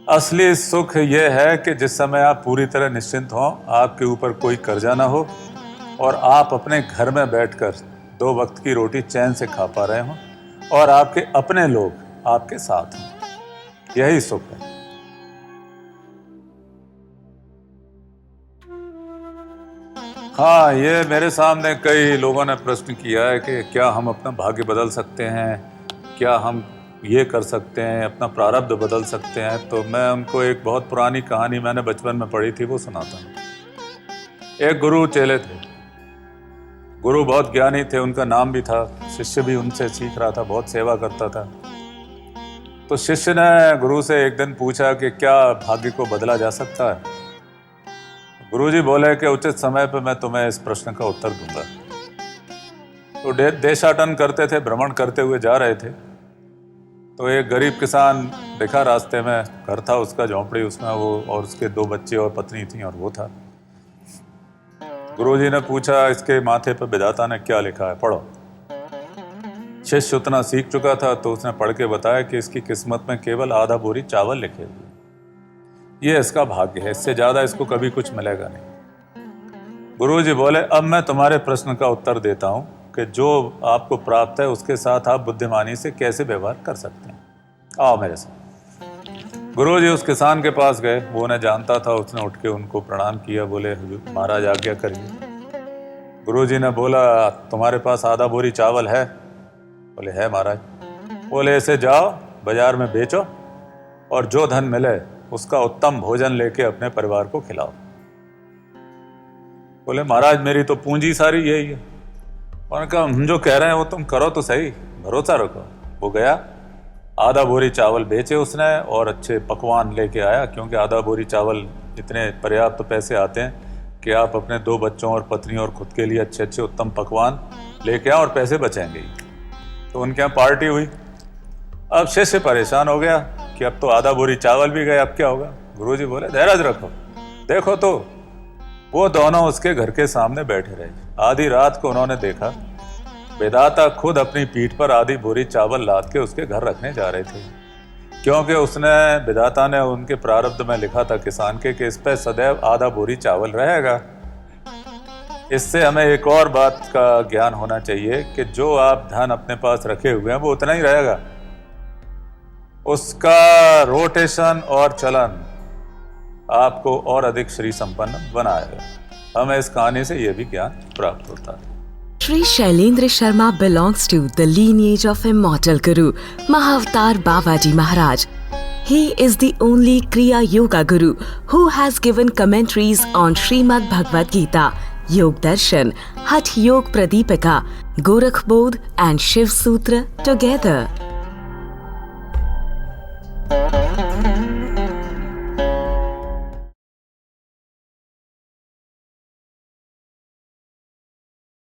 असली सुख यह है कि जिस समय आप पूरी तरह निश्चिंत हों, आपके ऊपर कोई कर्जा ना हो और आप अपने घर में बैठकर 2 वक्त की रोटी चैन से खा पा रहे हों और आपके अपने लोग आपके साथ हों। यही सुख है। हाँ, ये मेरे सामने कई लोगों ने प्रश्न किया है कि क्या हम अपना भाग्य बदल सकते हैं, क्या हम ये कर सकते हैं, अपना प्रारब्ध बदल सकते हैं। तो मैं उनको एक बहुत पुरानी कहानी मैंने बचपन में पढ़ी थी वो सुनाता हूँ। एक गुरु चेले थे। गुरु बहुत ज्ञानी थे, उनका नाम भी था, शिष्य भी उनसे सीख रहा था, बहुत सेवा करता था। तो शिष्य ने गुरु से एक दिन पूछा कि क्या भाग्य को बदला जा सकता है। गुरुजी बोले कि उचित समय पर मैं तुम्हें इस प्रश्न का उत्तर दूंगा। तो देशाटन करते थे, भ्रमण करते हुए जा रहे थे। तो एक गरीब किसान दिखा रास्ते में, घर था उसका, झोंपड़ी, उसमें वो और उसके 2 बच्चे और पत्नी थी और वो था। गुरुजी ने पूछा, इसके माथे पर विधाता ने क्या लिखा है, पढ़ो। शिष्य उतना सीख चुका था तो उसने पढ़ के बताया कि इसकी किस्मत में केवल आधा बोरी चावल लिखे हुए, ये इसका भाग्य है, इससे ज्यादा इसको कभी कुछ मिलेगा नहीं। गुरुजी बोले, अब मैं तुम्हारे प्रश्न का उत्तर देता हूं कि जो आपको प्राप्त है उसके साथ आप बुद्धिमानी से कैसे व्यवहार कर सकते हैं। आओ मेरे साथ। गुरुजी उस किसान के पास गए, वो उन्हें जानता था। उसने उठ के उनको प्रणाम किया, बोले, महाराज आज्ञा करिए। गुरुजी ने बोला, तुम्हारे पास आधा बोरी चावल है? बोले, है महाराज। बोले, इसे जाओ बाजार में बेचो और जो धन मिले उसका उत्तम भोजन लेके अपने परिवार को खिलाओ। बोले, महाराज मेरी तो पूंजी सारी यही है। उन्होंने कहा, हम जो कह रहे हैं वो तुम करो तो सही, भरोसा रखो। वो गया, आधा बोरी चावल बेचे उसने और अच्छे पकवान लेके आया, क्योंकि आधा बोरी चावल इतने पर्याप्त पैसे आते हैं कि आप अपने 2 बच्चों और पत्नी और खुद के लिए अच्छे अच्छे उत्तम पकवान लेके आओ और पैसे बचेंगे। तो उनके यहाँ पार्टी हुई। अब शिष्य परेशान हो गया कि अब तो आधा बोरी चावल भी गए, अब क्या होगा। गुरुजी बोले, धैर्य रखो, देखो। तो वो दोनों उसके घर के सामने बैठे रहे। आधी रात को उन्होंने देखा विधाता खुद अपनी पीठ पर आधी बोरी चावल लाद के उसके घर रखने जा रहे थे, क्योंकि उसने, विधाता ने उनके प्रारब्ध में लिखा था किसान के कि इस पर सदैव आधा बोरी चावल रहेगा। इससे हमें एक और बात का ज्ञान होना चाहिए कि जो आप धन अपने पास रखे हुए हैं वो उतना ही रहेगा, उसका रोटेशन और चलन आपको और अधिक श्री संपन्न बनाएगा। हमें इस कहानी से यह भी ज्ञान प्राप्त होता है। Sri Shailendra Sharma belongs to the lineage of immortal Guru, Mahavatar Babaji Maharaj. He is the only Kriya Yoga Guru who has given commentaries on Srimad Bhagavad Gita, Yog Darshan, Hatha Yog Pradipika, Gorakh Bodh and Shiv Sutra together.